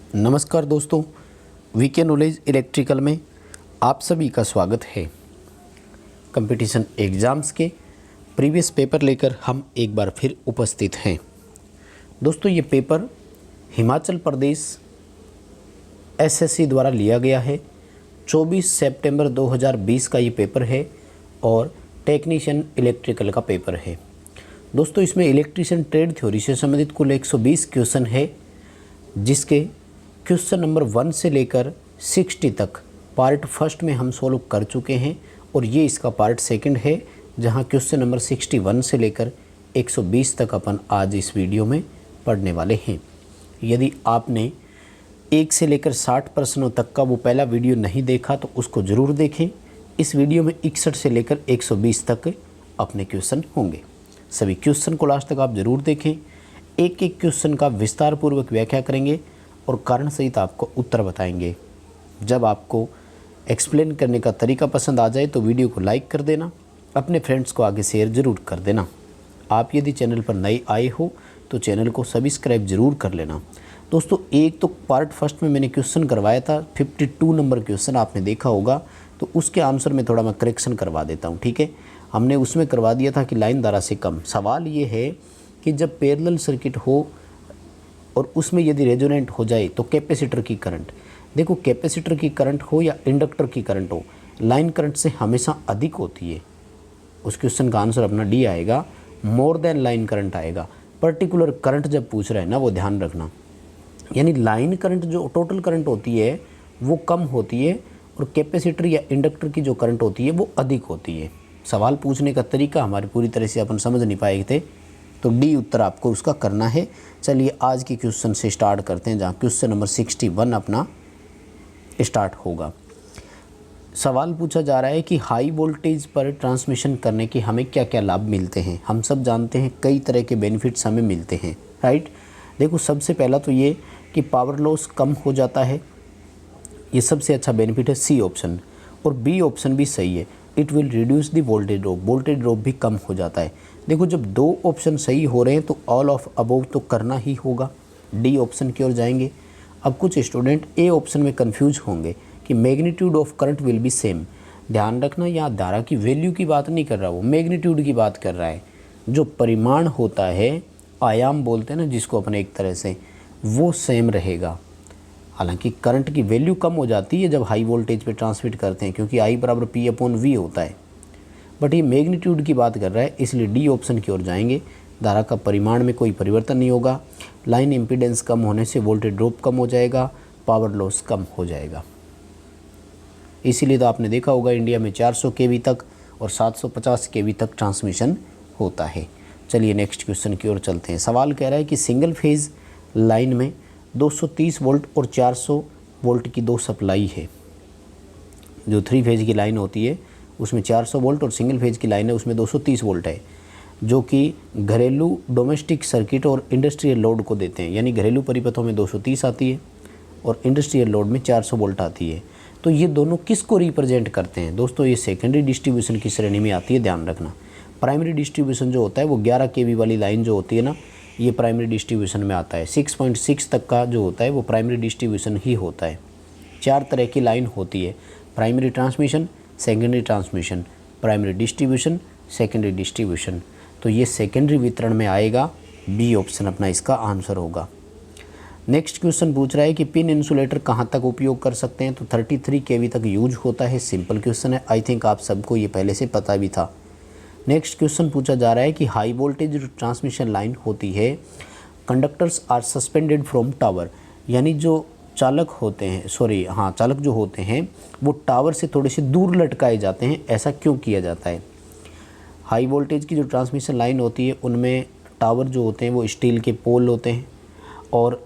नमस्कार दोस्तों, VK knowledge electrical में आप सभी का स्वागत है। कंपटीशन एग्ज़ाम्स के प्रीवियस पेपर लेकर हम एक बार फिर उपस्थित हैं। दोस्तों, ये पेपर हिमाचल प्रदेश एसएससी द्वारा लिया गया है। 24 सितंबर 2020 का ये पेपर है और टेक्नीशियन इलेक्ट्रिकल का पेपर है। दोस्तों, इसमें इलेक्ट्रिशियन ट्रेड थ्योरी से संबंधित कुल 120 क्वेश्चन है, जिसके क्वेश्चन नंबर 1 से लेकर 60 तक पार्ट फर्स्ट में हम सॉल्व कर चुके हैं और ये इसका पार्ट सेकंड है, जहां क्वेश्चन नंबर 61 से लेकर 120 तक अपन आज इस वीडियो में पढ़ने वाले हैं। यदि आपने 1 से लेकर 60 प्रश्नों तक का वो पहला वीडियो नहीं देखा तो उसको ज़रूर देखें। इस वीडियो में 61 से लेकर 120 तक अपने क्वेश्चन होंगे। सभी क्वेश्चन को लास्ट तक आप ज़रूर देखें। एक एक क्वेश्चन का विस्तार पूर्वक व्याख्या करेंगे और कारण सहित आपको उत्तर बताएंगे। जब आपको एक्सप्लेन करने का तरीका पसंद आ जाए तो वीडियो को लाइक कर देना, अपने फ्रेंड्स को आगे शेयर ज़रूर कर देना। आप यदि चैनल पर नए आए हो तो चैनल को सब्सक्राइब ज़रूर कर लेना। दोस्तों, एक तो पार्ट फर्स्ट में मैंने क्वेश्चन करवाया था, 52 नंबर क्वेश्चन आपने देखा होगा, तो उसके आंसर में थोड़ा मैं करेक्शन करवा देता हूँ। ठीक है, हमने उसमें करवा दिया था कि लाइन धारा से कम। सवाल ये है कि जब पैरेलल सर्किट हो और उसमें यदि रेजोनेंट हो जाए तो कैपेसिटर की करंट, देखो कैपेसिटर की करंट हो या इंडक्टर की करंट हो, लाइन करंट से हमेशा अधिक होती है। उस क्वेश्चन का आंसर अपना डी आएगा, मोर देन लाइन करंट आएगा। पर्टिकुलर करंट जब पूछ रहा है ना, वो ध्यान रखना, यानी लाइन करंट जो टोटल करंट होती है वो कम होती है और कैपेसिटर या इंडक्टर की जो करंट होती है वो अधिक होती है। सवाल पूछने का तरीका हमारी पूरी तरह से अपन समझ नहीं पाए थे, तो डी उत्तर आपको उसका करना है। चलिए आज के क्वेश्चन से स्टार्ट करते हैं, जहाँ क्वेश्चन नंबर 61 अपना स्टार्ट होगा। सवाल पूछा जा रहा है कि हाई वोल्टेज पर ट्रांसमिशन करने के हमें क्या क्या लाभ मिलते हैं। हम सब जानते हैं कई तरह के बेनिफिट्स हमें मिलते हैं, राइट। देखो, सबसे पहला तो ये कि पावर लॉस कम हो जाता है, ये सबसे अच्छा बेनिफिट है, सी ऑप्शन। और बी ऑप्शन भी सही है, it will reduce the voltage drop, voltage drop भी कम हो जाता है। देखो, जब दो ऑप्शन सही हो रहे हैं तो ऑल ऑफ अबव तो करना ही होगा, डी ऑप्शन की ओर जाएंगे। अब कुछ स्टूडेंट ए ऑप्शन में कंफ्यूज होंगे कि magnitude of current will be same. ध्यान रखना, यहाँ धारा की वैल्यू की बात नहीं कर रहा, वो मैग्नीट्यूड की बात कर रहा है। जो परिमाण होता है, आयाम बोलते हैं ना जिसको अपने एक तरह से, वो सेम रहेगा। हालांकि करंट की वैल्यू कम हो जाती है जब हाई वोल्टेज पे ट्रांसमिट करते हैं, क्योंकि आई बराबर पी अपॉन वी होता है, बट ये मैग्नीट्यूड की बात कर रहा है, इसलिए डी ऑप्शन की ओर जाएंगे। धारा का परिमाण में कोई परिवर्तन नहीं होगा, लाइन इम्पीडेंस कम होने से वोल्टेज ड्रॉप कम हो जाएगा, पावर लॉस कम हो जाएगा। इसीलिए तो आपने देखा होगा इंडिया में 400 केवी तक और 750 केवी तक ट्रांसमिशन होता है। चलिए नेक्स्ट क्वेश्चन की ओर चलते हैं। सवाल कह रहा है कि सिंगल फेज लाइन में 230 वोल्ट और 400 वोल्ट की दो सप्लाई है। जो 3 फेज की लाइन होती है उसमें 400 वोल्ट और सिंगल फेज की लाइन है उसमें 230 वोल्ट है, जो कि घरेलू डोमेस्टिक सर्किट और इंडस्ट्रियल लोड को देते हैं। यानी घरेलू परिपथों में 230 आती है और इंडस्ट्रियल लोड में 400 वोल्ट आती है। तो ये दोनों किसको रिप्रेजेंट करते हैं? दोस्तों, ये सेकेंडरी डिस्ट्रीब्यूशन की श्रेणी में आती है, ध्यान रखना। प्राइमरी डिस्ट्रीब्यूशन जो होता है वो 11 केवी वाली लाइन जो होती है ना, ये प्राइमरी डिस्ट्रीब्यूशन में आता है। 6.6 तक का जो होता है वो प्राइमरी डिस्ट्रीब्यूशन ही होता है। 4 तरह की लाइन होती है, primary transmission, secondary transmission, primary distribution, secondary distribution. तो ये सेकेंडरी वितरण में आएगा, बी ऑप्शन अपना इसका आंसर होगा। नेक्स्ट क्वेश्चन पूछ रहा है कि पिन इंसुलेटर कहाँ तक उपयोग कर सकते हैं, तो 33 केवी तक यूज होता है। सिंपल क्वेश्चन है, आई थिंक आप सबको ये पहले से पता भी था। नेक्स्ट क्वेश्चन पूछा जा रहा है कि हाई वोल्टेज जो ट्रांसमिशन लाइन होती है, conductors are suspended from tower, यानी जो चालक होते हैं, चालक जो होते हैं वो टावर से थोड़े से दूर लटकाए जाते हैं। ऐसा क्यों किया जाता है? हाई वोल्टेज की जो ट्रांसमिशन लाइन होती है उनमें टावर जो होते हैं वो स्टील के पोल होते हैं और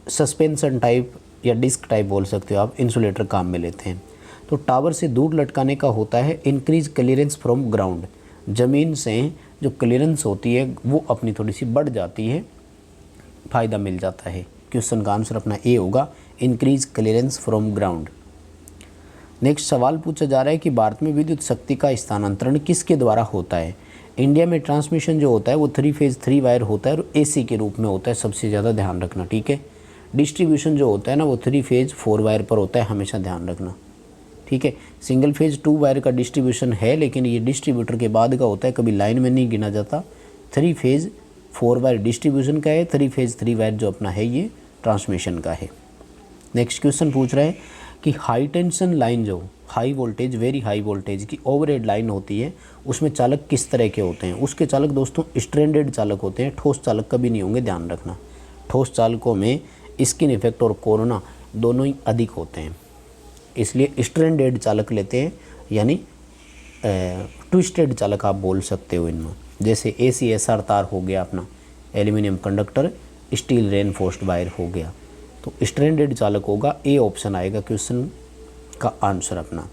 सस्पेंशन टाइप या डिस्क टाइप बोल सकते हो आप, इंसुलेटर काम में लेते हैं। तो टावर से दूर लटकाने का होता है इंक्रीज क्लियरेंस फ्रॉम ग्राउंड, ज़मीन से जो क्लियरेंस होती है वो अपनी थोड़ी सी बढ़ जाती है, फ़ायदा मिल जाता है। क्वेश्चन का आंसर अपना ए होगा, increase clearance from ground. Next सवाल पूछा जा रहा है कि भारत में विद्युत शक्ति का स्थानांतरण किसके द्वारा होता है? इंडिया में ट्रांसमिशन जो होता है वो 3 फेज 3 वायर होता है और एसी के रूप में होता है, सबसे ज़्यादा ध्यान रखना, ठीक है। डिस्ट्रीब्यूशन जो होता है ना वो 3 फेज 4 वायर पर होता है, हमेशा ध्यान रखना, ठीक है। सिंगल फेज 2 वायर का डिस्ट्रीब्यूशन है, लेकिन ये डिस्ट्रीब्यूटर के बाद का होता है, कभी लाइन में नहीं गिना जाता। 3 फेज 4 वायर डिस्ट्रीब्यूशन का है, 3 फेज 3 वायर जो अपना है ये ट्रांसमिशन का है। नेक्स्ट क्वेश्चन पूछ रहा है कि हाई टेंशन लाइन जो high voltage, very high voltage की ओवरहेड लाइन होती है, उसमें चालक किस तरह के होते हैं। उसके चालक दोस्तों स्ट्रैंडेड चालक होते हैं, ठोस चालक कभी नहीं होंगे, ध्यान रखना। ठोस चालकों में स्किन इफेक्ट और कोरोना दोनों ही अधिक होते हैं, इसलिए स्ट्रैंडेड चालक लेते हैं, यानी ट्विस्टेड चालक आप बोल सकते हो इनमें। जैसे ACSR तार हो गया अपना, aluminium conductor, steel reinforced wire हो गया, तो स्ट्रैंडेड चालक होगा, ए ऑप्शन आएगा क्वेश्चन का आंसर अपना।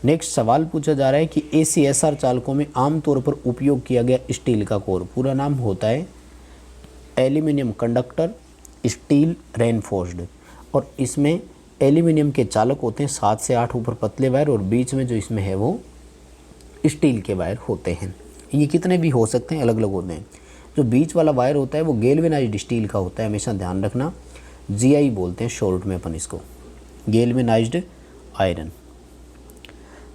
नेक्स्ट सवाल पूछा जा रहा है कि ACSR चालकों में आमतौर पर उपयोग किया गया स्टील का कोर, पूरा नाम होता है एल्यूमिनियम कंडक्टर स्टील रेनफोर्स्ड, और इसमें एल्यूमिनियम के चालक होते हैं 7 से 8 ऊपर पतले वायर, और बीच में जो इसमें है वो स्टील के वायर होते हैं। ये कितने भी हो सकते हैं, अलग अलग होते हैं। जो बीच वाला वायर होता है वो गैल्वेनाइज्ड स्टील का होता है, हमेशा ध्यान रखना। GI बोलते हैं शॉर्ट में अपन इसको, गैल्वेनाइज्ड आयरन।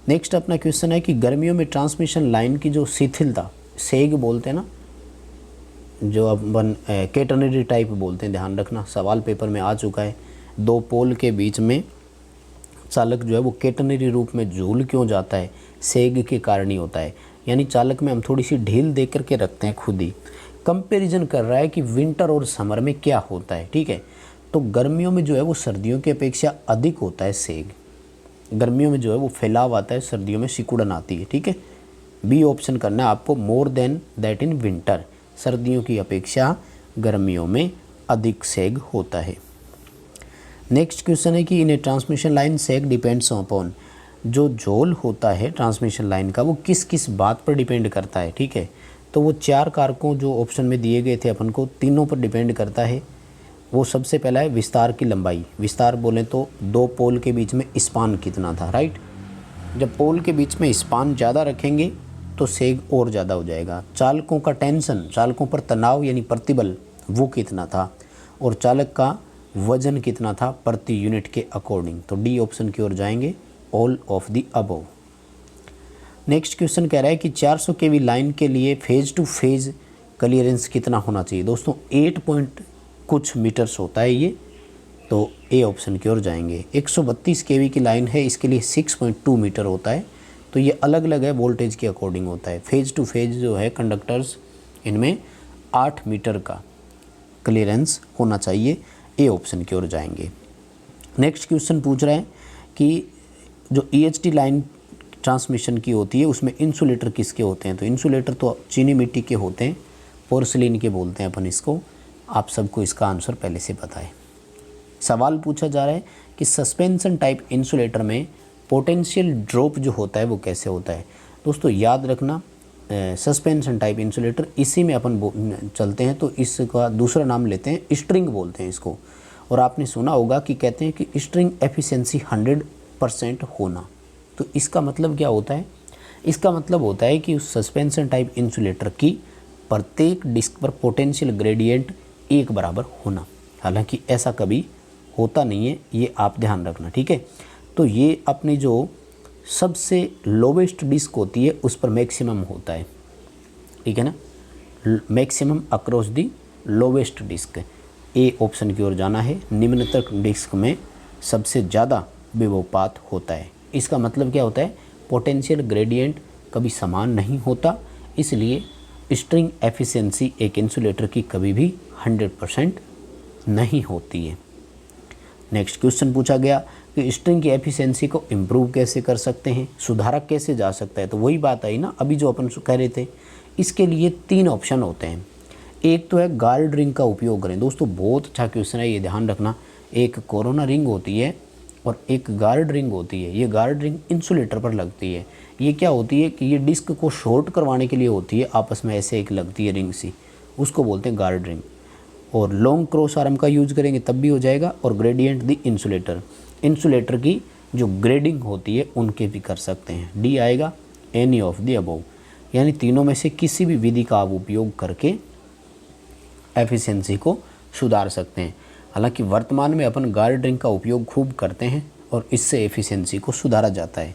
नेक्स्ट अपना क्वेश्चन है कि गर्मियों में ट्रांसमिशन लाइन की जो शिथिलता, सेग बोलते हैं ना, जो अपन कैटनरी टाइप बोलते हैं, ध्यान रखना, सवाल पेपर में आ चुका है। 2 पोल के बीच में चालक जो है वो कैटनरी रूप में झूल क्यों जाता है, सेग के कारण ही होता है, यानी चालक में हम थोड़ी सी ढील दे करके रखते हैं। खुद ही कंपैरिजन कर रहा है कि विंटर और समर में क्या होता है, ठीक है। तो गर्मियों में जो है वो सर्दियों की अपेक्षा अधिक होता है सेग, गर्मियों में जो है वो फैलाव आता है, सर्दियों में सिकुड़न आती है, ठीक है। बी ऑप्शन करना है आपको, more than that in winter, सर्दियों की अपेक्षा गर्मियों में अधिक सेग होता है। नेक्स्ट क्वेश्चन है कि in a transmission line sag depends upon, जो झोल होता है ट्रांसमिशन लाइन का वो किस किस बात पर डिपेंड करता है, ठीक है। तो वो 4 कारकों जो ऑप्शन में दिए गए थे अपन को, तीनों पर डिपेंड करता है। वो सबसे पहला है विस्तार की लंबाई, विस्तार बोलें तो 2 पोल के बीच में स्पान कितना था, राइट। जब पोल के बीच में स्पान ज़्यादा रखेंगे तो सेग और ज़्यादा हो जाएगा। चालकों का टेंशन, चालकों पर तनाव यानी प्रतिबल वो कितना था, और चालक का वजन कितना था प्रति यूनिट के अकॉर्डिंग, तो डी ऑप्शन की ओर जाएंगे, all of the above. Next question कह रहा है कि 400 kV लाइन के लिए फेज टू फेज क्लियरेंस कितना होना चाहिए। दोस्तों 8 पॉइंट कुछ मीटर्स होता है ये, तो ए ऑप्शन की ओर जाएंगे। 132 kV की लाइन है, इसके लिए 6.2 मीटर होता है, तो ये अलग अलग है, वोल्टेज के अकॉर्डिंग होता है। फेज टू फेज जो है कंडक्टर्स, इनमें 8 मीटर का क्लियरेंस होना चाहिए, ए ऑप्शन की ओर जाएंगे। नेक्स्ट क्वेश्चन पूछ रहा है कि जो EHT लाइन ट्रांसमिशन की होती है उसमें इंसुलेटर किसके होते हैं, तो इंसुलेटर तो चीनी मिट्टी के होते हैं, पोर्सिलिन के बोलते हैं अपन इसको, आप सबको इसका आंसर पहले से पता है। सवाल पूछा जा रहा है कि सस्पेंशन टाइप इंसुलेटर में पोटेंशियल ड्रॉप जो होता है वो कैसे होता है। दोस्तों याद रखना, सस्पेंशन टाइप इंसुलेटर, इसी में अपन चलते हैं, तो इसका दूसरा नाम लेते हैं स्ट्रिंग बोलते हैं इसको। और आपने सुना होगा कि कहते हैं कि स्ट्रिंग एफिशिएंसी 100% होना, तो इसका मतलब क्या होता है, इसका मतलब होता है कि उस सस्पेंशन टाइप इंसुलेटर की प्रत्येक डिस्क पर पोटेंशियल ग्रेडियंट एक बराबर होना। हालांकि ऐसा कभी होता नहीं है, ये आप ध्यान रखना, ठीक है। तो ये अपनी जो सबसे लोवेस्ट डिस्क होती है उस पर मैक्सिमम होता है, ठीक है ना, maximum across the lowest disc, A option की ओर जाना है। निम्नतम डिस्क में सबसे ज़्यादा विभवपात होता है। इसका मतलब क्या होता है, पोटेंशियल ग्रेडियंट कभी समान नहीं होता, इसलिए स्ट्रिंग एफिशिएंसी एक इंसुलेटर की कभी भी 100% नहीं होती है। नेक्स्ट क्वेश्चन पूछा गया कि स्ट्रिंग की एफिशिएंसी को इम्प्रूव कैसे कर सकते हैं, सुधारक कैसे जा सकता है, तो वही बात आई ना अभी जो अपन कह रहे थे। इसके लिए 3 ऑप्शन होते हैं। एक तो है गार्ड रिंग का उपयोग करें। दोस्तों बहुत अच्छा क्वेश्चन है, ये ध्यान रखना। एक कोरोना रिंग होती है और एक गार्ड रिंग होती है। ये गार्ड रिंग इंसुलेटर पर लगती है। ये क्या होती है कि ये डिस्क को शॉर्ट करवाने के लिए होती है, आपस में ऐसे एक लगती है रिंग सी, उसको बोलते हैं गार्ड रिंग। और लॉन्ग क्रॉस आर्म का यूज करेंगे तब भी हो जाएगा। और ग्रेडियंट दी इंसुलेटर, इंसुलेटर की जो ग्रेडिंग होती है उनके भी कर सकते हैं। डी आएगा, एनी ऑफ द अबव, यानी तीनों में से किसी भी विधि का आप उपयोग करके एफिशिएंसी को सुधार सकते हैं। हालांकि वर्तमान में अपन गार्ड रिंग का उपयोग खूब करते हैं और इससे एफिशिएंसी को सुधारा जाता है।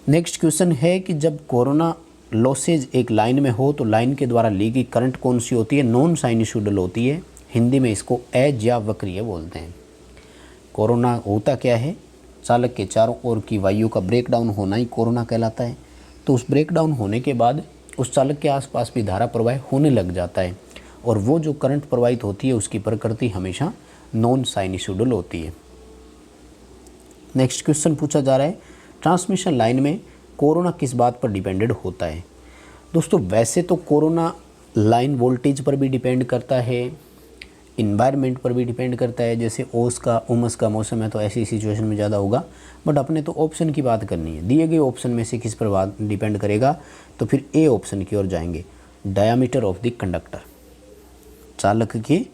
नेक्स्ट क्वेश्चन है कि जब कोरोना लॉसेज एक लाइन में हो तो लाइन के द्वारा ली गई करंट कौन सी होती है? नॉन साइनसॉइडल होती है। हिंदी में इसको एज या वक्रीय बोलते हैं। कोरोना होता क्या है? चालक के चारों ओर की वायु का ब्रेकडाउन होना ही कोरोना कहलाता है। तो उस ब्रेकडाउन होने के बाद उस चालक के आसपास भी धारा प्रवाह होने लग जाता है और वो जो करंट प्रवाहित होती है उसकी प्रकृति हमेशा नॉन साइनसॉइडल होती है। नेक्स्ट क्वेश्चन पूछा जा रहा है, ट्रांसमिशन लाइन में कोरोना किस बात पर डिपेंडेड होता है? दोस्तों वैसे तो कोरोना लाइन वोल्टेज पर भी डिपेंड करता है, इन्वायरमेंट पर भी डिपेंड करता है। जैसे उमस का मौसम है तो ऐसी सिचुएशन में ज़्यादा होगा, बट अपने तो ऑप्शन की बात करनी है। दिए गए ऑप्शन में से किस पर बात डिपेंड करेगा? तो फिर ए ऑप्शन की ओर जाएंगे। डायामीटर ऑफ द कंडक्टर, चालक के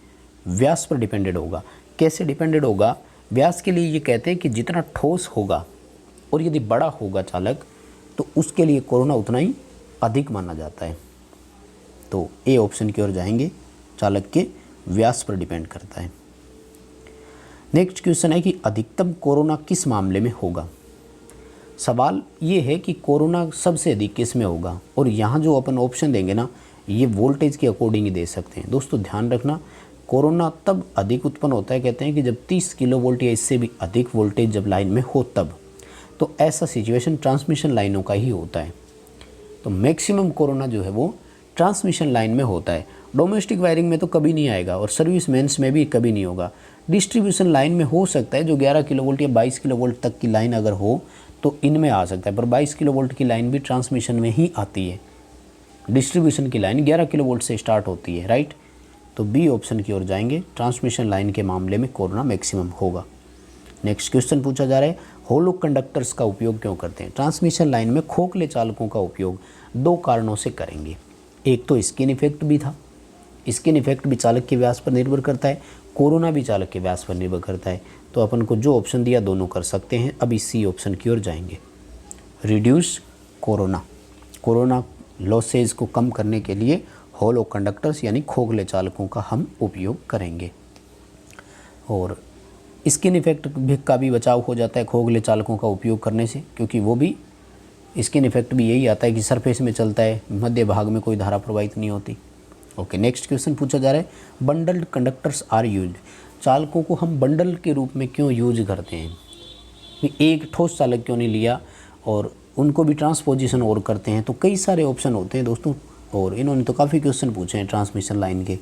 व्यास पर डिपेंडेड होगा। कैसे डिपेंडेड होगा? व्यास के लिए ये कहते हैं कि जितना ठोस होगा और यदि बड़ा होगा चालक तो उसके लिए कोरोना उतना ही अधिक माना जाता है। तो ए ऑप्शन की ओर जाएंगे, चालक के व्यास पर डिपेंड करता है। नेक्स्ट क्वेश्चन है कि अधिकतम कोरोना किस मामले में होगा? सवाल ये है कि कोरोना सबसे अधिक किस में होगा, और यहाँ जो अपन ऑप्शन देंगे ना ये वोल्टेज के अकॉर्डिंग ही दे सकते हैं। दोस्तों ध्यान रखना, कोरोना तब अधिक उत्पन्न होता है, कहते हैं कि जब 30 किलो वोल्ट या इससे भी अधिक वोल्टेज जब लाइन में हो तब। तो ऐसा सिचुएशन ट्रांसमिशन लाइनों का ही होता है। तो मैक्सिमम कोरोना जो है वो ट्रांसमिशन लाइन में होता है। डोमेस्टिक वायरिंग में तो कभी नहीं आएगा और सर्विस मेंस में भी कभी नहीं होगा। डिस्ट्रीब्यूशन लाइन में हो सकता है, जो 11 किलो वोल्ट या 22 किलो वोल्ट तक की लाइन अगर हो तो इनमें आ सकता है, पर 22 किलो वोल्ट की लाइन भी ट्रांसमिशन में ही आती है। डिस्ट्रीब्यूशन की लाइन 11 किलो वोल्ट से स्टार्ट होती है, राइट। तो बी ऑप्शन की ओर जाएंगे, ट्रांसमिशन लाइन के मामले में कोरोना मैक्सिमम होगा। नेक्स्ट क्वेश्चन पूछा जा रहा है, होलो कंडक्टर्स का उपयोग क्यों करते हैं? ट्रांसमिशन लाइन में खोखले चालकों का उपयोग 2 कारणों से करेंगे। एक तो स्किन इफेक्ट भी था, स्किन इफेक्ट भी चालक के व्यास पर निर्भर करता है, कोरोना भी चालक के व्यास पर निर्भर करता है। तो अपन को जो ऑप्शन दिया दोनों कर सकते हैं। अभी सी ऑप्शन की ओर जाएंगे, रिड्यूस कोरोना। कोरोना लॉसेज को कम करने के लिए होलो कंडक्टर्स यानी खोखले चालकों का हम उपयोग करेंगे। और स्किन इफेक्ट का भी बचाव हो जाता है खोखले चालकों का उपयोग करने से, क्योंकि वो भी स्किन इफेक्ट भी यही आता है कि सरफेस में चलता है, मध्य भाग में कोई धारा प्रवाहित नहीं होती। ओके, नेक्स्ट क्वेश्चन पूछा जा रहा है, बंडल्ड कंडक्टर्स आर यूज्ड। चालकों को हम बंडल के रूप में क्यों यूज करते हैं? एक ठोस चालक क्यों नहीं लिया और उनको भी ट्रांसपोजिशन और करते हैं? तो कई सारे ऑप्शन होते हैं दोस्तों, और इन्होंने तो काफ़ी क्वेश्चन पूछे हैं ट्रांसमिशन लाइन के,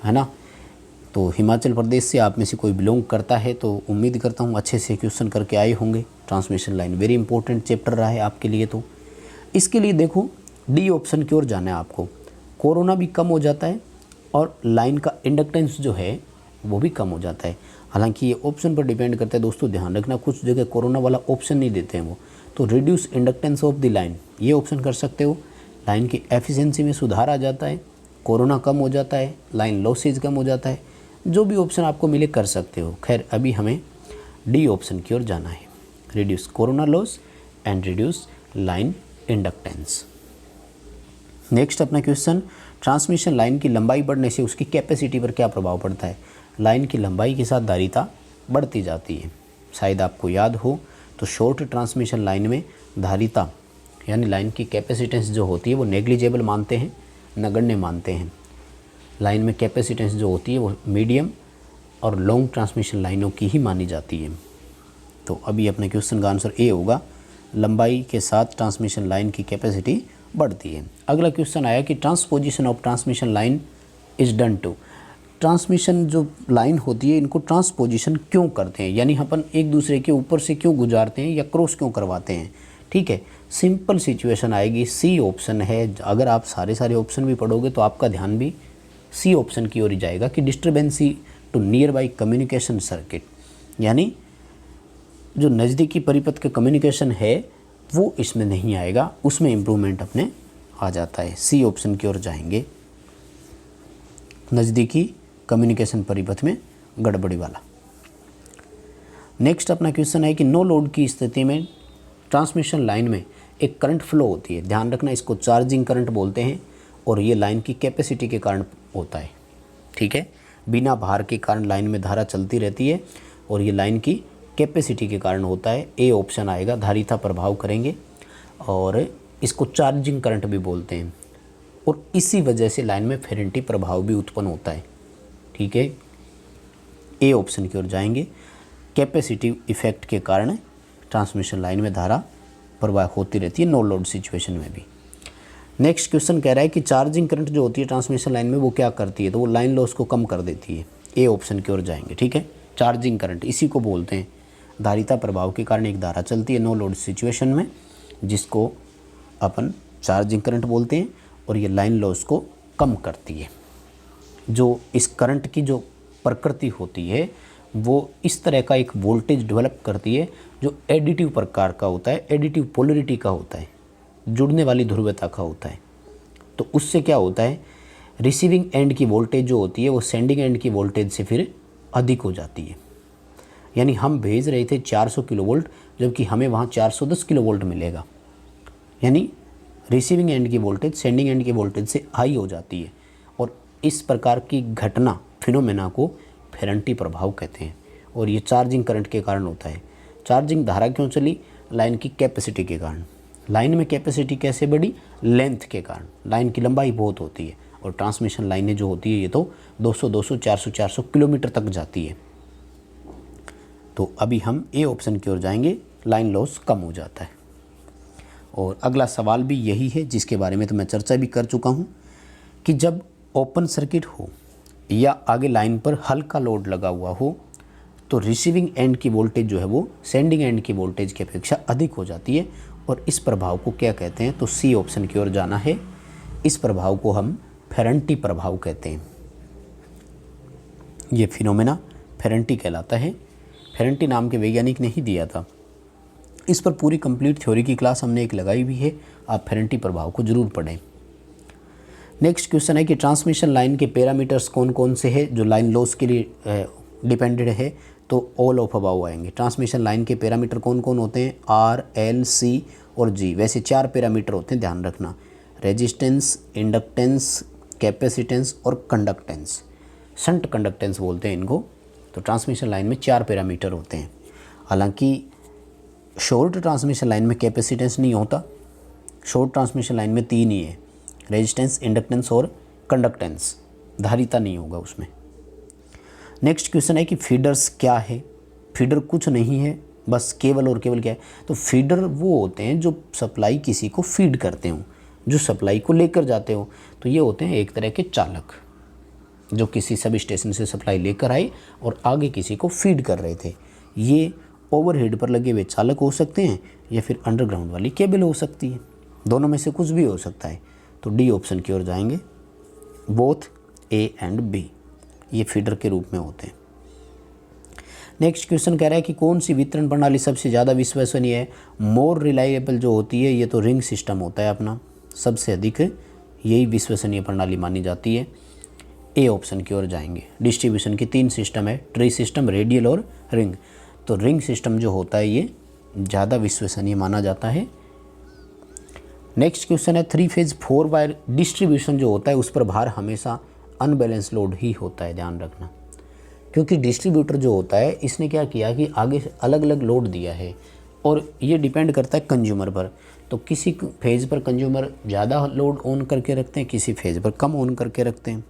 है ना। तो हिमाचल प्रदेश से आप में से कोई बिलोंग करता है तो उम्मीद करता हूँ अच्छे से क्वेश्चन करके आए होंगे। Transmission line very important chapter रहा है आपके लिए। तो इसके लिए देखो डी ऑप्शन की ओर जाना है आपको। कोरोना भी कम हो जाता है और लाइन का इंडक्टेंस जो है वो भी कम हो जाता है। हालांकि ये ऑप्शन पर डिपेंड करता है दोस्तों, ध्यान रखना कुछ जगह कोरोना वाला ऑप्शन नहीं देते हैं वो। तो reduce inductance of the line ये ऑप्शन कर सकते हो। लाइन की एफिशिएंसी में सुधार आ जाता है, कोरोना कम हो जाता है, लाइन लॉसेज कम हो जाता है। जो भी ऑप्शन आपको मिले कर सकते हो। खैर अभी हमें डी ऑप्शन की ओर जाना है, reduce corona loss and reduce line inductance. Next अपना क्वेश्चन, ट्रांसमिशन लाइन की लंबाई बढ़ने से उसकी कैपेसिटी पर क्या प्रभाव पड़ता है? लाइन की लंबाई के साथ धारिता बढ़ती जाती है। शायद आपको याद हो तो शॉर्ट ट्रांसमिशन लाइन में धारिता यानी लाइन की कैपेसिटेंस जो होती है वो नेग्लिजेबल मानते हैं, नगण्य मानते हैं। लाइन में कैपेसिटेंस जो होती है वो मीडियम और लॉन्ग ट्रांसमिशन लाइनों की ही मानी जाती है। तो अभी अपने क्वेश्चन का आंसर ए होगा, लंबाई के साथ ट्रांसमिशन लाइन की कैपेसिटी बढ़ती है। अगला क्वेश्चन आया कि transposition of transmission line is done to. Transmission जो लाइन होती है इनको ट्रांसपोजिशन क्यों करते हैं, यानी अपन एक दूसरे के ऊपर से क्यों गुजारते हैं या क्रॉस क्यों करवाते हैं? ठीक है, सिंपल सिचुएशन आएगी, सी ऑप्शन है। अगर आप सारे ऑप्शन भी पढ़ोगे तो आपका ध्यान भी सी ऑप्शन की ओर ही जाएगा कि disturbance to nearby communication circuit, यानी जो नज़दीकी परिपथ का कम्युनिकेशन है वो इसमें नहीं आएगा, उसमें इम्प्रूवमेंट अपने आ जाता है। सी ऑप्शन की ओर जाएंगे, नज़दीकी कम्युनिकेशन परिपथ में गड़बड़ी वाला। नेक्स्ट अपना क्वेश्चन है कि नो लोड की स्थिति में ट्रांसमिशन लाइन में एक करंट फ्लो होती है। ध्यान रखना इसको चार्जिंग करंट बोलते हैं और ये लाइन की कैपेसिटी के कारण होता है। ठीक है, बिना भार के कारण लाइन में धारा चलती रहती है और ये लाइन की कैपेसिटी के कारण होता है। ए ऑप्शन आएगा, धारिता प्रभाव करेंगे और इसको चार्जिंग करंट भी बोलते हैं और इसी वजह से लाइन में फेरेंटी प्रभाव भी उत्पन्न होता है। ठीक है, ए ऑप्शन की ओर जाएंगे। कैपेसिटिव इफेक्ट के कारण ट्रांसमिशन लाइन में धारा प्रवाह होती रहती है नो लोड सिचुएशन में भी। नेक्स्ट क्वेश्चन कह रहा है कि चार्जिंग करंट जो होती है ट्रांसमिशन लाइन में वो क्या करती है, तो वो लाइन लॉस को कम कर देती है। ए ऑप्शन की ओर जाएंगे। ठीक है, चार्जिंग करंट इसी को बोलते हैं। धारिता प्रभाव के कारण एक धारा चलती है नो लोड सिचुएशन में जिसको अपन चार्जिंग करंट बोलते हैं और ये लाइन लॉस को कम करती है। जो इस करंट की जो प्रकृति होती है वो इस तरह का एक वोल्टेज डेवलप करती है जो एडिटिव प्रकार का होता है, एडिटिव पोलरिटी का होता है, जुड़ने वाली ध्रुवता का होता है। तो उससे क्या होता है, रिसीविंग एंड की वोल्टेज जो होती है वो सेंडिंग एंड की वोल्टेज से फिर अधिक हो जाती है। यानी हम भेज रहे थे 400 किलोवोल्ट जबकि हमें वहाँ 410 किलोवोल्ट मिलेगा। यानी रिसीविंग एंड की वोल्टेज सेंडिंग एंड की वोल्टेज से हाई हो जाती है और इस प्रकार की घटना फिनोमेना को फेरेंटी प्रभाव कहते हैं और ये चार्जिंग करंट के कारण होता है। चार्जिंग धारा क्यों चली, लाइन की कैपेसिटी के कारण। लाइन में कैपेसिटी कैसे बढ़ी, लेंथ के कारण। लाइन की लंबाई बहुत होती है और ट्रांसमिशन लाइनें जो होती है ये तो 200 400 किलोमीटर तक जाती है। तो अभी हम ए ऑप्शन की ओर जाएंगे, लाइन लॉस कम हो जाता है। और अगला सवाल भी यही है जिसके बारे में तो मैं चर्चा भी कर चुका हूँ कि जब ओपन सर्किट हो या आगे लाइन पर हल्का लोड लगा हुआ हो तो रिसीविंग एंड की वोल्टेज जो है वो सेंडिंग एंड की वोल्टेज की अपेक्षा अधिक हो जाती है और इस प्रभाव को क्या कहते हैं, तो सी ऑप्शन की ओर जाना है। इस प्रभाव को हम फेरेंटी प्रभाव कहते हैं। ये फिनोमेना फेरेंटी कहलाता है। फेरेंटी नाम के वैज्ञानिक ने ही दिया था। इस पर पूरी कंप्लीट थ्योरी की क्लास हमने एक लगाई हुई है, आप फेरेंटी प्रभाव को जरूर पढ़ें। नेक्स्ट क्वेश्चन है कि ट्रांसमिशन लाइन के पैरामीटर्स कौन कौन से हैं जो लाइन लॉस के लिए डिपेंडेड है, तो ऑल ऑफ अबाव आएंगे। ट्रांसमिशन लाइन के पैरामीटर कौन कौन होते हैं, आर, एल, सी और जी। वैसे 4 पैरामीटर होते हैं, ध्यान रखना, रेजिस्टेंस, इंडक्टेंस, कैपेसिटेंस और कंडक्टेंस। शंट कंडक्टेंस बोलते हैं इनको। तो ट्रांसमिशन लाइन में 4 पैरामीटर होते हैं। हालांकि शॉर्ट ट्रांसमिशन लाइन में कैपेसिटेंस नहीं होता, शॉर्ट ट्रांसमिशन लाइन में 3 ही है, रेजिस्टेंस, इंडक्टेंस और कंडक्टेंस। धारिता नहीं होगा उसमें। नेक्स्ट क्वेश्चन है कि फीडर्स क्या है। फीडर कुछ नहीं है, बस केवल और केवल क्या है, तो फीडर वो होते हैं जो सप्लाई किसी को फीड करते हो, जो सप्लाई को लेकर जाते हो। तो ये होते हैं एक तरह के चालक जो किसी सब स्टेशन से सप्लाई लेकर आए और आगे किसी को फीड कर रहे थे। ये ओवरहेड पर लगे हुए चालक हो सकते हैं या फिर अंडरग्राउंड वाली केबल हो सकती है, दोनों में से कुछ भी हो सकता है। तो डी ऑप्शन की ओर जाएंगे, बोथ ए एंड बी ये फीडर के रूप में होते हैं। नेक्स्ट क्वेश्चन कह रहा है कि कौन सी वितरण प्रणाली सबसे ज़्यादा विश्वसनीय है। मोर रिलायबल जो होती है ये तो रिंग सिस्टम होता है अपना, सबसे अधिक यही विश्वसनीय प्रणाली मानी जाती है। ए ऑप्शन की ओर जाएंगे। डिस्ट्रीब्यूशन की 3 सिस्टम है, ट्री सिस्टम, रेडियल और रिंग। तो रिंग सिस्टम जो होता है ये ज़्यादा विश्वसनीय माना जाता है। नेक्स्ट क्वेश्चन है 3 फेज 4 वायर डिस्ट्रीब्यूशन जो होता है उस पर भार हमेशा अनबैलेंस लोड ही होता है, ध्यान रखना। क्योंकि डिस्ट्रीब्यूटर जो होता है इसने क्या किया कि आगे से अलग अलग लोड दिया है और ये डिपेंड करता है कंज्यूमर पर। तो किसी फेज पर कंज्यूमर ज़्यादा लोड ऑन करके रखते हैं, किसी फेज पर कम ऑन करके रखते हैं।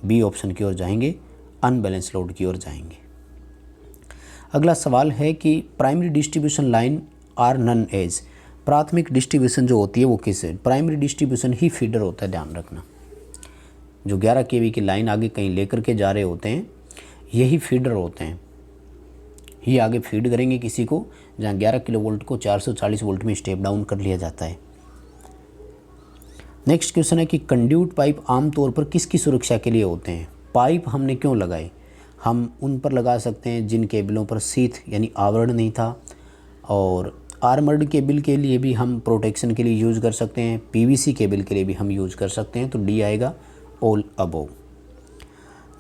बी ऑप्शन की ओर जाएंगे, अनबैलेंस लोड की ओर जाएंगे। अगला सवाल है कि primary distribution line are known as. प्राथमिक डिस्ट्रीब्यूशन जो होती है वो किस है, प्राइमरी डिस्ट्रीब्यूशन ही फीडर होता है, ध्यान रखना। जो 11 kV की लाइन आगे कहीं लेकर के जा रहे होते हैं यही फीडर होते हैं। ये आगे फीड करेंगे किसी को, जहाँ 11 किलोवोल्ट को 440 वोल्ट में स्टेप डाउन कर लिया जाता है। नेक्स्ट क्वेश्चन है कि कंड्यूट पाइप आमतौर पर किसकी सुरक्षा के लिए होते हैं। पाइप हमने क्यों लगाए, हम उन पर लगा सकते हैं जिन केबलों पर सीथ यानी आवरण नहीं था, और आर्मर्ड केबल के लिए भी हम प्रोटेक्शन के लिए यूज़ कर सकते हैं, पीवीसी केबल के लिए भी हम यूज़ कर सकते हैं। तो डी आएगा, ऑल अबोव।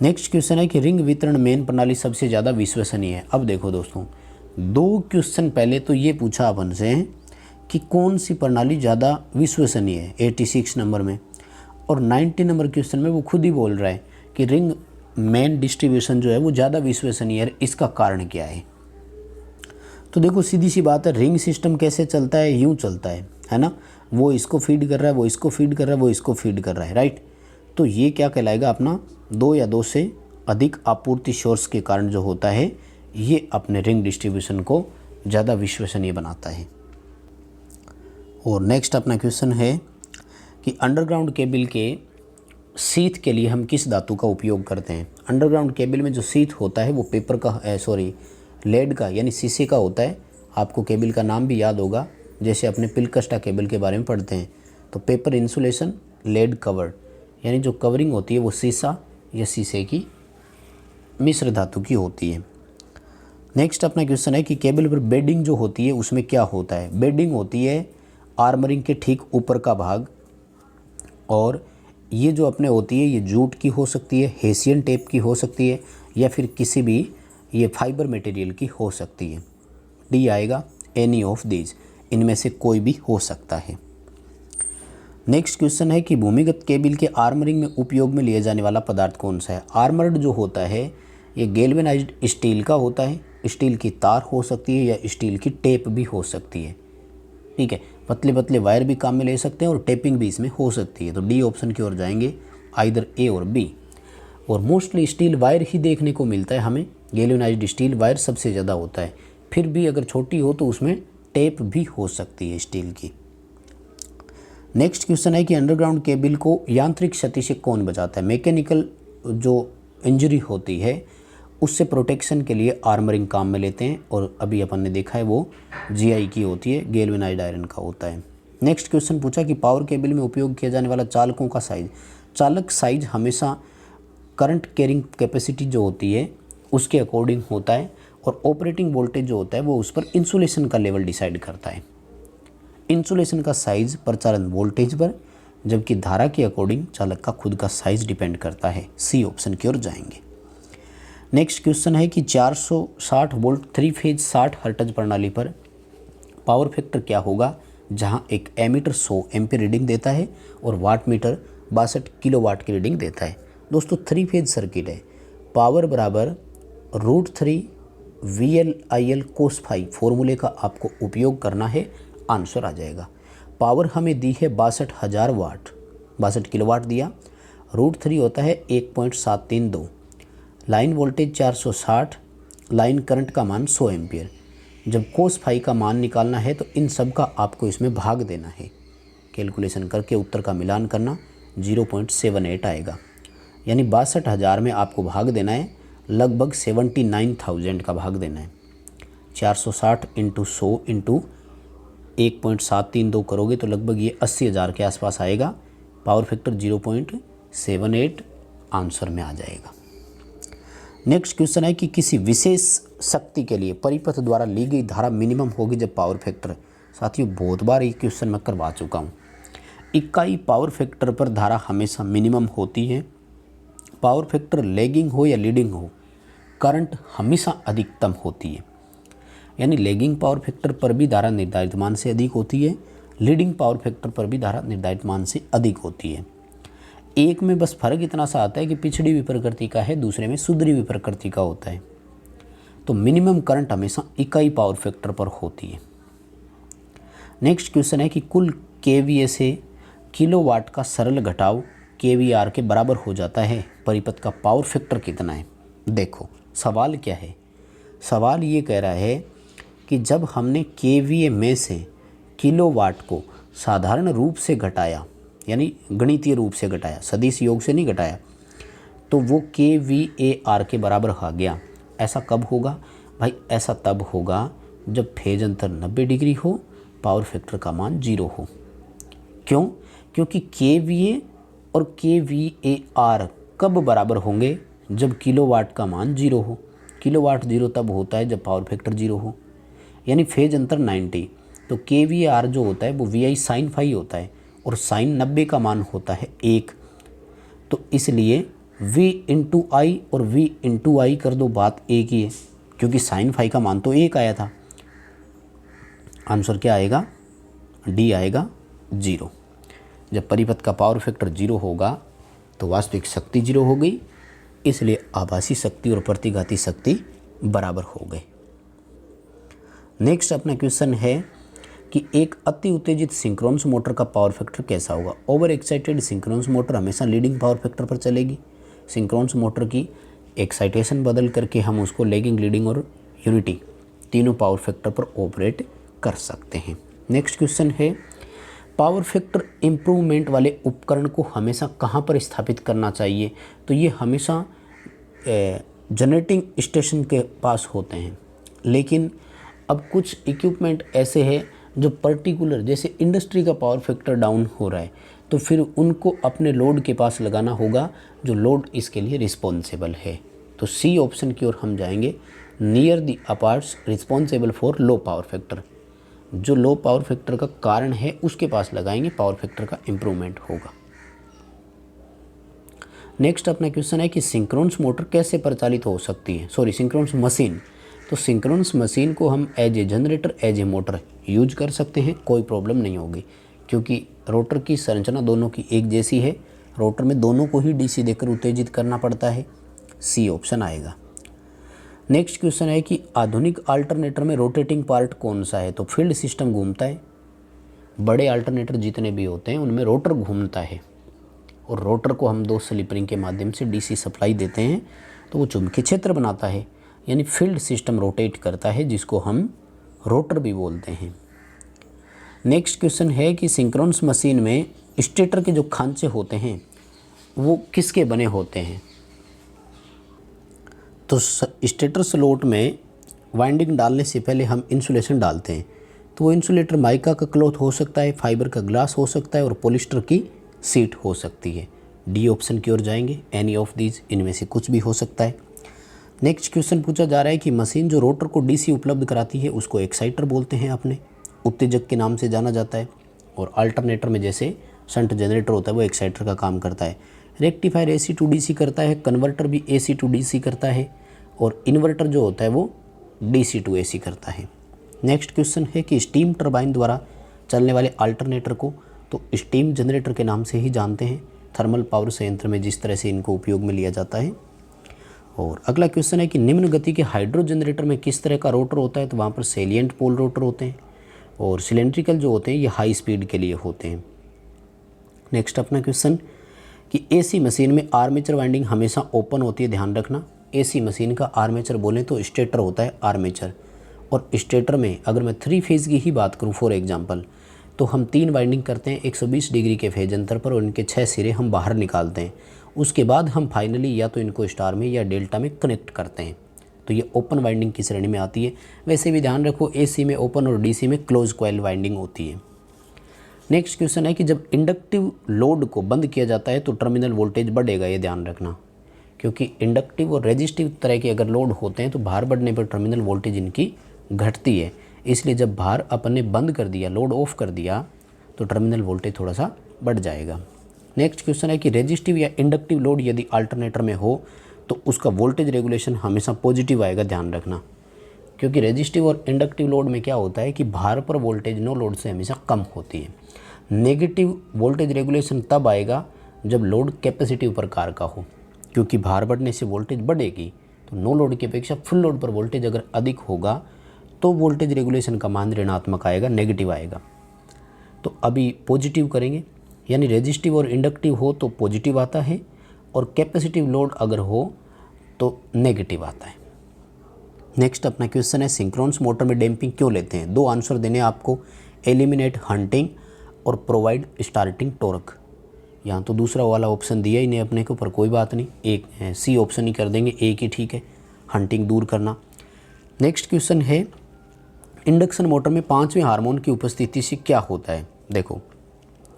नेक्स्ट क्वेश्चन है कि रिंग वितरण मेन प्रणाली सबसे ज़्यादा विश्वसनीय है। अब देखो दोस्तों, 2 क्वेश्चन पहले तो ये पूछा अपन से कि कौन सी प्रणाली ज़्यादा विश्वसनीय है 86 नंबर में, और 90 नंबर क्वेश्चन में वो खुद ही बोल रहा है कि रिंग मेन डिस्ट्रीब्यूशन जो है वो ज़्यादा विश्वसनीय है, इसका कारण क्या है। तो देखो सीधी सी बात है, रिंग सिस्टम कैसे चलता है, यूँ चलता है ना, वो इसको फीड कर रहा है, वो इसको फीड कर रहा है, वो इसको फीड कर रहा है, राइट। तो ये क्या कहलाएगा अपना, दो या दो से अधिक आपूर्ति सोर्स के कारण जो होता है ये अपने रिंग डिस्ट्रीब्यूशन को ज़्यादा विश्वसनीय बनाता है। और नेक्स्ट अपना क्वेश्चन है कि अंडरग्राउंड केबल के सीथ के लिए हम किस धातु का उपयोग करते हैं। अंडरग्राउंड केबल में जो सीथ होता है वो पेपर का लेड का यानी शीशे का होता है। आपको केबल का नाम भी याद होगा, जैसे अपने पिलकस्टा केबल के बारे में पढ़ते हैं तो पेपर इंसुलेशन लेड कवर्ड, यानी जो कवरिंग होती है वो शीशा या शीशे की मिश्र धातु की होती है। नेक्स्ट अपना क्वेश्चन है कि केबल पर बेडिंग जो होती है उसमें क्या होता है। बेडिंग होती है आर्मरिंग के ठीक ऊपर का भाग, और ये जो अपने होती है ये जूट की हो सकती है, हेसियन टेप की हो सकती है, या फिर किसी भी ये फाइबर मटेरियल की हो सकती है। डी आएगा एनी ऑफ दीज, इनमें से कोई भी हो सकता है। नेक्स्ट क्वेश्चन है कि भूमिगत केबल के आर्मरिंग में उपयोग में लिए जाने वाला पदार्थ कौन सा है। आर्मर्ड जो होता है ये गैल्वेनाइज्ड स्टील का होता है, स्टील की तार हो सकती है या स्टील की टेप भी हो सकती है, ठीक है। पतले पतले वायर भी काम में ले सकते हैं और टेपिंग भी इसमें हो सकती है। तो डी ऑप्शन की ओर जाएंगे, आइदर ए और बी। और मोस्टली स्टील वायर ही देखने को मिलता है हमें, गैल्वेनाइज्ड स्टील वायर सबसे ज़्यादा होता है, फिर भी अगर छोटी हो तो उसमें टेप भी हो सकती है स्टील की। नेक्स्ट क्वेश्चन है कि अंडरग्राउंड केबल को यांत्रिक क्षति से कौन बचाता है। मैकेनिकल जो इंजरी होती है उससे प्रोटेक्शन के लिए आर्मरिंग काम में लेते हैं, और अभी अपन ने देखा है वो जीआई की होती है, गैल्वेनाइज्ड आयरन का होता है। नेक्स्ट क्वेश्चन पूछा कि पावर केबल में उपयोग किया जाने वाला चालकों का साइज। चालक साइज हमेशा करंट कैरिंग कैपेसिटी जो होती है उसके अकॉर्डिंग होता है, और ऑपरेटिंग वोल्टेज जो होता है वो उस पर इंसुलेशन का लेवल डिसाइड करता है। इंसुलेशन का साइज प्रचालन वोल्टेज पर, जबकि धारा के अकॉर्डिंग चालक का खुद का साइज डिपेंड करता है। सी ऑप्शन की ओर जाएंगे। नेक्स्ट क्वेश्चन है कि 460 वोल्ट 3 फेज 60 हर्ट्ज प्रणाली पर पावर फैक्टर क्या होगा, जहां एक एमीटर 100 एम्पीयर रीडिंग देता है और वाट मीटर 62 किलोवाट की रीडिंग देता है। दोस्तों 3 फेज सर्किट है, पावर बराबर √3 VL/IL cos फाई फॉर्मूले का आपको उपयोग करना है, आंसर आ जाएगा। पावर हमें दी है 62,000 वाट, 62 किलोवाट दिया, √3 होता है 1.732, लाइन वोल्टेज 460, लाइन करंट का मान 100 एम्पियर। जब कोस फाई का मान निकालना है तो इन सब का आपको इसमें भाग देना है, कैलकुलेशन करके उत्तर का मिलान करना, 0.78 आएगा। यानी 62,000 में आपको भाग देना है, लगभग 79,000 का भाग देना है। 460 × 100 × 1.732 करोगे तो लगभग ये 80,000 के आसपास आएगा। पावर फैक्टर 0.78 आंसर में आ जाएगा। नेक्स्ट क्वेश्चन है कि किसी विशेष शक्ति के लिए परिपथ द्वारा ली गई धारा मिनिमम होगी जब पावर फैक्टर, साथियों बहुत बार ये क्वेश्चन मैं करवा चुका हूँ। इकाई पावर फैक्टर पर धारा हमेशा मिनिमम होती है। पावर फैक्टर लैगिंग हो या लीडिंग हो, करंट हमेशा अधिकतम होती है। यानी लैगिंग पावर फैक्टर पर भी धारा निर्धारित मान से अधिक होती है, लीडिंग पावर फैक्टर पर भी धारा निर्धारित मान से अधिक होती है। एक में बस फर्क इतना सा आता है कि पिछड़ी हुई प्रकृति का है, दूसरे में सुधरी हुई प्रकृति का होता है। तो मिनिमम करंट हमेशा इकाई पावर फैक्टर पर होती है। नेक्स्ट क्वेश्चन है कि कुल केवीए से किलोवाट का सरल घटाव केवीआर के बराबर हो जाता है, परिपथ का पावर फैक्टर कितना है। देखो सवाल क्या है, सवाल ये कह रहा है कि जब हमने केवीए में से किलोवाट को साधारण रूप से घटाया, यानी गणितीय रूप से घटाया, सदिश योग से नहीं घटाया, तो वो KVAR के बराबर आ गया। ऐसा कब होगा भाई, ऐसा तब होगा जब फेज अंतर 90 डिग्री हो, पावर फैक्टर का मान 0 हो। क्यों? क्योंकि KVA और KVAR कब बराबर होंगे, जब किलोवाट का मान 0 हो। किलोवाट 0 तब होता है जब पावर फैक्टर 0 हो, यानी फेज अंतर 90, तो KVAR जो होता है वो VI sin फाई होता है, और साइन 90 का मान होता है 1। तो इसलिए V × I और V × I कर दो, बात एक ही है, क्योंकि साइन फाई का मान तो 1 आया था। आंसर क्या आएगा, डी आएगा 0। जब परिपथ का पावर फैक्टर 0 होगा तो वास्तविक शक्ति 0 हो गई, इसलिए आभासी शक्ति और प्रतिघाती शक्ति बराबर हो गए। नेक्स्ट अपना क्वेश्चन है कि एक अति उत्तेजित सिंक्रोनस मोटर का पावर फैक्टर कैसा होगा। ओवर एक्साइटेड सिंक्रोनस मोटर हमेशा लीडिंग पावर फैक्टर पर चलेगी। सिंक्रोनस मोटर की एक्साइटेशन बदल करके हम उसको लैगिंग, लीडिंग और यूनिटी तीनों पावर फैक्टर पर ऑपरेट कर सकते हैं। नेक्स्ट क्वेश्चन है पावर फैक्टर इम्प्रूवमेंट वाले उपकरण को हमेशा कहाँ पर स्थापित करना चाहिए। तो ये हमेशा जनरेटिंग स्टेशन के पास होते हैं, लेकिन अब कुछ इक्विपमेंट ऐसे हैं जो पर्टिकुलर, जैसे इंडस्ट्री का पावर फैक्टर डाउन हो रहा है तो फिर उनको अपने लोड के पास लगाना होगा जो लोड इसके लिए रिस्पॉन्सिबल है। तो सी ऑप्शन की ओर हम जाएंगे, near the अपार्ट्स responsible for low power factor. जो लो पावर फैक्टर का कारण है उसके पास लगाएंगे, पावर फैक्टर का इम्प्रूवमेंट होगा। नेक्स्ट अपना क्वेश्चन है कि सिंक्रोनस मोटर कैसे परिचालित हो सकती है, सिंक्रोनस मशीन। तो सिंक्रोनस मशीन को हम as a generator, as a motor use कर सकते हैं, कोई प्रॉब्लम नहीं होगी, क्योंकि रोटर की संरचना दोनों की एक जैसी है। रोटर में दोनों को ही डीसी देकर उत्तेजित करना पड़ता है, सी ऑप्शन आएगा। नेक्स्ट क्वेश्चन है कि आधुनिक अल्टरनेटर में रोटेटिंग पार्ट कौन सा है। तो फील्ड सिस्टम घूमता है। बड़े अल्टरनेटर जितने भी होते हैं उनमें रोटर घूमता है, और रोटर को हम 2 स्लिप रिंग के माध्यम से डीसी सप्लाई देते हैं तो वो चुंबकीय क्षेत्र बनाता है, यानी फील्ड सिस्टम रोटेट करता है, जिसको हम रोटर भी बोलते हैं। नेक्स्ट क्वेश्चन है कि सिंक्रोनस मशीन में स्टेटर के जो खांचे होते हैं वो किसके बने होते हैं। तो स्टेटर स्लॉट में वाइंडिंग डालने से पहले हम इंसुलेशन डालते हैं, तो वो इंसुलेटर माइका का क्लॉथ हो सकता है, फाइबर का ग्लास हो सकता है और पॉलिस्टर की सीट हो सकती है। डी ऑप्शन की ओर जाएंगे, एनी ऑफ दीज, इनमें से कुछ भी हो सकता है। नेक्स्ट क्वेश्चन पूछा जा रहा है कि मशीन जो रोटर को डीसी उपलब्ध कराती है उसको एक्साइटर बोलते हैं, अपने उत्तेजक के नाम से जाना जाता है। और अल्टरनेटर में जैसे शंट जनरेटर होता है वो एक्साइटर का काम करता है। रेक्टिफायर एसी टू डीसी करता है, कन्वर्टर भी एसी टू डीसी करता है, और इन्वर्टर जो होता है वो डीसी टू एसी करता है। नेक्स्ट क्वेश्चन है कि स्टीम टरबाइन द्वारा चलने वाले अल्टरनेटर को तो स्टीम जनरेटर के नाम से ही जानते हैं, थर्मल पावर संयंत्र में जिस तरह से इनको उपयोग में लिया जाता है। और अगला क्वेश्चन है कि निम्न गति के हाइड्रो जनरेटर में किस तरह का रोटर होता है। तो वहाँ पर सेलिएंट पोल रोटर होते हैं, और सिलेंड्रिकल जो होते हैं ये हाई स्पीड के लिए होते हैं। नेक्स्ट अपना क्वेश्चन कि एसी मशीन में आर्मेचर वाइंडिंग हमेशा ओपन होती है, ध्यान रखना। एसी मशीन का आर्मेचर बोलें तो स्टेटर होता है आर्मेचर, और स्टेटर में अगर मैं 3 फेज़ की ही बात करूं फॉर एग्जांपल, तो हम 3 वाइंडिंग करते हैं 120 डिग्री के फेज अंतर पर, और इनके 6 सिरे हम बाहर निकालते हैं। उसके बाद हम फाइनली या तो इनको स्टार में या डेल्टा में कनेक्ट करते हैं, तो ये ओपन वाइंडिंग की श्रेणी में आती है। वैसे भी ध्यान रखो एसी में ओपन और डीसी में क्लोज कॉइल वाइंडिंग होती है। नेक्स्ट क्वेश्चन है कि जब इंडक्टिव लोड को बंद किया जाता है तो टर्मिनल वोल्टेज बढ़ेगा, ये ध्यान रखना, क्योंकि इंडक्टिव और रेजिस्टिव तरह के अगर लोड होते हैं तो भार बढ़ने पर टर्मिनल वोल्टेज इनकी घटती है। इसलिए जब भार अपन ने बंद कर दिया, लोड ऑफ कर दिया, तो टर्मिनल वोल्टेज थोड़ा सा बढ़ जाएगा। नेक्स्ट क्वेश्चन है कि रेजिस्टिव या इंडक्टिव लोड यदि अल्टरनेटर में हो तो उसका वोल्टेज रेगुलेशन हमेशा पॉजिटिव आएगा, ध्यान रखना, क्योंकि रेजिस्टिव और इंडक्टिव लोड में क्या होता है कि भार पर वोल्टेज नो लोड से हमेशा कम होती है। नेगेटिव वोल्टेज रेगुलेशन तब आएगा जब लोड कैपेसिटिव प्रकार का हो, क्योंकि भार बढ़ने से वोल्टेज बढ़ेगी, तो नो लोड की अपेक्षा फुल लोड पर वोल्टेज अगर अधिक होगा तो वोल्टेज रेगुलेशन का मान ऋणात्मक आएगा, नेगेटिव आएगा। तो अभी पॉजिटिव करेंगे, यानी रेजिस्टिव और इंडक्टिव हो तो पॉजिटिव आता है, और कैपेसिटिव लोड अगर हो तो नेगेटिव आता है। नेक्स्ट अपना क्वेश्चन है सिंक्रोनस मोटर में डैम्पिंग क्यों लेते हैं। 2 आंसर देने आपको, एलिमिनेट हंटिंग और प्रोवाइड स्टार्टिंग टॉर्क। यहाँ तो दूसरा वाला ऑप्शन दिया ही नहीं अपने को, पर कोई बात नहीं, एक सी ऑप्शन ही कर देंगे, एक ही ठीक है, हंटिंग दूर करना। नेक्स्ट क्वेश्चन है इंडक्शन मोटर में 5वें हार्मोन की उपस्थिति से क्या होता है। देखो,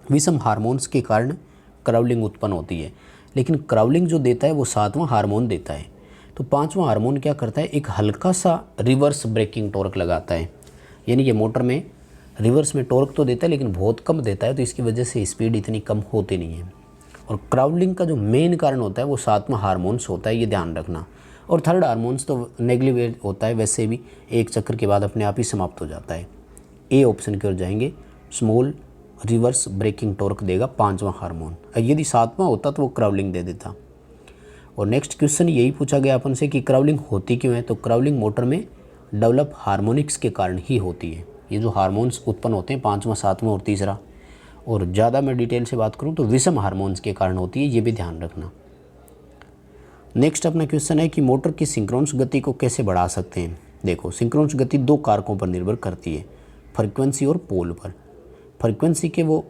विषम हार्मोन्स के कारण क्राउलिंग उत्पन्न होती है, लेकिन क्राउलिंग जो देता है वो 7वां हार्मोन देता है। तो 5वां हार्मोन क्या करता है, एक हल्का सा रिवर्स ब्रेकिंग टॉर्क लगाता है, यानी ये मोटर में रिवर्स में टॉर्क तो देता है लेकिन बहुत कम देता है, तो इसकी वजह से स्पीड इतनी कम होती नहीं है। और क्राउलिंग का जो मेन कारण होता है वो 7वां हार्मोन्स होता है, ये ध्यान रखना। और थर्ड हार्मोन्स तो नेग्लिवेट होता है, वैसे भी एक चक्कर के बाद अपने आप ही समाप्त हो जाता है। ए ऑप्शन की ओर जाएंगे, स्मॉल रिवर्स ब्रेकिंग टॉर्क देगा 5वां हार्मोन। यदि 7वां होता तो वो क्राउलिंग दे देता। और नेक्स्ट क्वेश्चन यही पूछा गया अपन से कि क्राउलिंग होती क्यों है। तो क्राउलिंग मोटर में डेवलप हार्मोनिक्स के कारण ही होती है। ये जो हार्मोन्स उत्पन्न होते हैं, 5वां 7वां और तीसरा, और ज़्यादा मैं डिटेल से बात करूँ तो विषम हार्मोन्स के कारण होती है, ये भी ध्यान रखना। नेक्स्ट अपना क्वेश्चन है कि मोटर की सिंक्रोनस गति को कैसे बढ़ा सकते हैं। देखो, सिंक्रोनस गति 2 कारकों पर निर्भर करती है, फ्रीक्वेंसी और पोल पर। फ्रीक्वेंसी के वो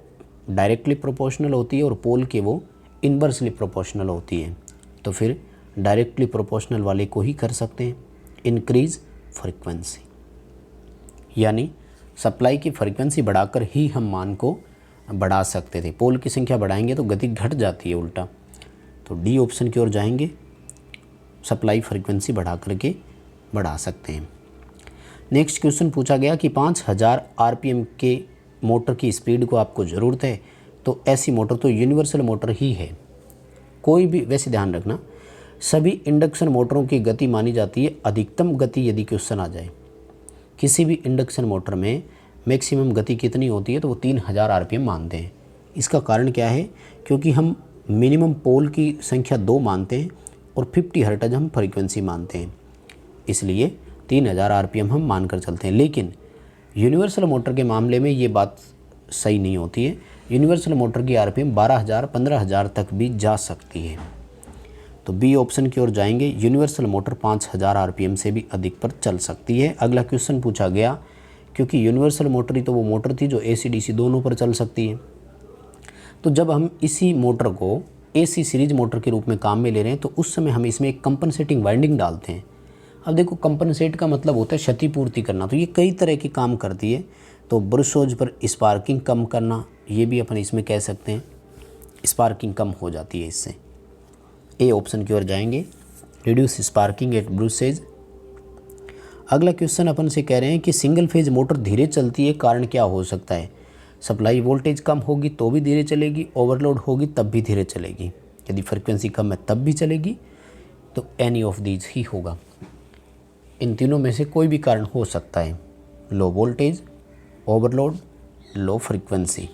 डायरेक्टली प्रोपोर्शनल होती है और पोल के वो इन्वर्सली प्रोपोर्शनल होती है। तो फिर डायरेक्टली प्रोपोर्शनल वाले को ही कर सकते हैं, इंक्रीज फ्रीक्वेंसी, यानी सप्लाई की फ्रीक्वेंसी बढ़ाकर ही हम मान को बढ़ा सकते थे। पोल की संख्या बढ़ाएंगे तो गति घट जाती है उल्टा। तो डी ऑप्शन की ओर जाएंगे, सप्लाई फ्रीक्वेंसी बढ़ा करके बढ़ा सकते हैं। नेक्स्ट क्वेश्चन पूछा गया कि 5000 आरपीएम के मोटर की स्पीड को आपको ज़रूरत है, तो ऐसी मोटर तो यूनिवर्सल मोटर ही है। कोई भी, वैसे ध्यान रखना, सभी इंडक्शन मोटरों की गति मानी जाती है अधिकतम गति। यदि क्वेश्चन आ जाए किसी भी इंडक्शन मोटर में मैक्सिमम गति कितनी होती है, तो वो 3000 आरपीएम मानते हैं। इसका कारण क्या है, क्योंकि हम मिनिमम पोल की संख्या 2 मानते हैं और 50 हर्ट्ज हम फ्रीक्वेंसी मानते हैं, इसलिए 3000 आरपीएम हम मानकर चलते हैं। लेकिन यूनिवर्सल मोटर के मामले में ये बात सही नहीं होती है। यूनिवर्सल मोटर की आरपीएम 12000 15000 तक भी जा सकती है। तो बी ऑप्शन की ओर जाएंगे, यूनिवर्सल मोटर 5000 आरपीएम से भी अधिक पर चल सकती है। अगला क्वेश्चन पूछा गया, क्योंकि यूनिवर्सल मोटर ही तो वो मोटर थी जो एसी डीसी दोनों पर चल सकती है। तो जब हम इसी मोटर को एसी सीरीज मोटर के रूप में काम में ले रहे हैं, तो उस समय हम इसमें एक कंपनसेटिंग वाइंडिंग डालते हैं। अब देखो, कंपनसेट का मतलब होता है क्षतिपूर्ति करना, तो ये कई तरह के काम करती है। तो ब्रुशोज पर स्पार्किंग कम करना, ये भी अपन इसमें कह सकते हैं, स्पार्किंग कम हो जाती है इससे। ए ऑप्शन की ओर जाएंगे, रिड्यूस स्पार्किंग एट ब्रुशेज। अगला क्वेश्चन अपन से कह रहे हैं कि सिंगल फेज मोटर धीरे चलती है, कारण क्या हो सकता है। सप्लाई वोल्टेज कम होगी तो भी धीरे चलेगी, ओवरलोड होगी तब भी धीरे चलेगी, यदि फ्रीक्वेंसी कम है तब भी चलेगी। तो एनी ऑफ दीज ही होगा, इन तीनों में से कोई भी कारण हो सकता है, low voltage, overload, low frequency.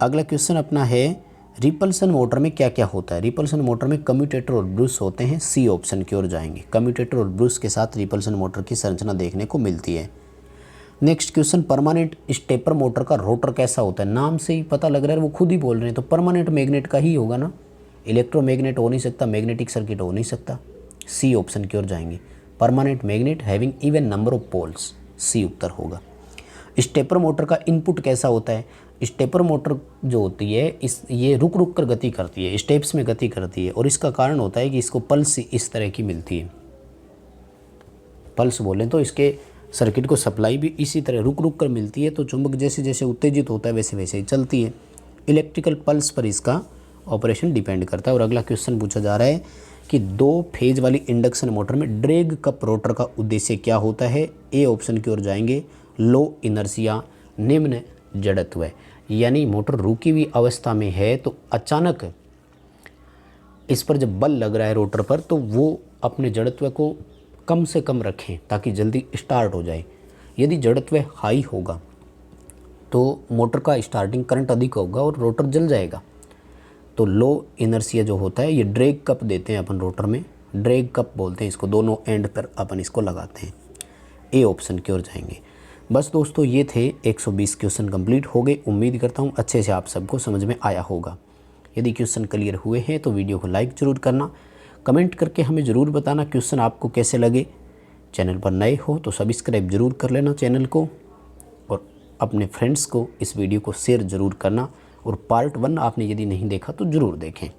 अगला क्वेश्चन अपना है, रिपल्सन मोटर में क्या क्या होता है। रिपल्सन मोटर में कम्यूटेटर और ब्रूस होते हैं। सी ऑप्शन की ओर जाएंगे, कम्यूटेटर और ब्रूस के साथ रिपल्सन मोटर की संरचना देखने को मिलती है। Next question, permanent stepper motor का रोटर कैसा होता है। नाम से ही पता लग रहा है, वो खुद ही बोल रहे हैं, तो परमानेंट मैग्नेट का ही होगा ना, इलेक्ट्रोमैग्नेट हो नहीं सकता, मैग्नेटिक सर्किट हो नहीं सकता। सी ऑप्शन की ओर जाएंगे, permanent magnet having even number of poles, C उत्तर होगा। स्टेपर मोटर का इनपुट कैसा होता है। स्टेपर मोटर जो होती है ये रुक रुक कर गति करती है, स्टेप्स में गति करती है, और इसका कारण होता है कि इसको पल्स इस तरह की मिलती है। पल्स बोलें तो इसके सर्किट को सप्लाई भी इसी तरह रुक रुक कर मिलती है, तो चुंबक जैसे जैसे उत्तेजित होता है वैसे वैसे ही चलती है। इलेक्ट्रिकल पल्स पर इसका ऑपरेशन डिपेंड करता है। और अगला क्वेश्चन पूछा जा रहा है कि 2 फेज वाली इंडक्शन मोटर में ड्रैग कप रोटर का उद्देश्य क्या होता है। ए ऑप्शन की ओर जाएंगे, लो इनर्शिया, निम्न जड़त्व, यानी मोटर रुकी हुई अवस्था में है तो अचानक इस पर जब बल लग रहा है रोटर पर, तो वो अपने जड़त्व को कम से कम रखें ताकि जल्दी स्टार्ट हो जाए। यदि जड़त्व हाई होगा तो मोटर का स्टार्टिंग करंट अधिक होगा और रोटर जल जाएगा। तो लो इनर्शिया जो होता है, ये ड्रैग कप देते हैं अपन रोटर में, ड्रैग कप बोलते हैं इसको, दोनों एंड पर अपन इसको लगाते हैं। ए ऑप्शन की ओर जाएंगे। बस दोस्तों, ये थे 120 क्वेश्चन कंप्लीट हो गए। उम्मीद करता हूँ अच्छे से आप सबको समझ में आया होगा। यदि क्वेश्चन क्लियर हुए हैं तो वीडियो को लाइक ज़रूर करना, कमेंट करके हमें ज़रूर बताना क्वेश्चन आपको कैसे लगे। चैनल पर नए हो तो सब्सक्राइब ज़रूर कर लेना चैनल को, और अपने फ्रेंड्स को इस वीडियो को शेयर ज़रूर करना। और पार्ट 1 आपने यदि नहीं देखा तो ज़रूर देखें।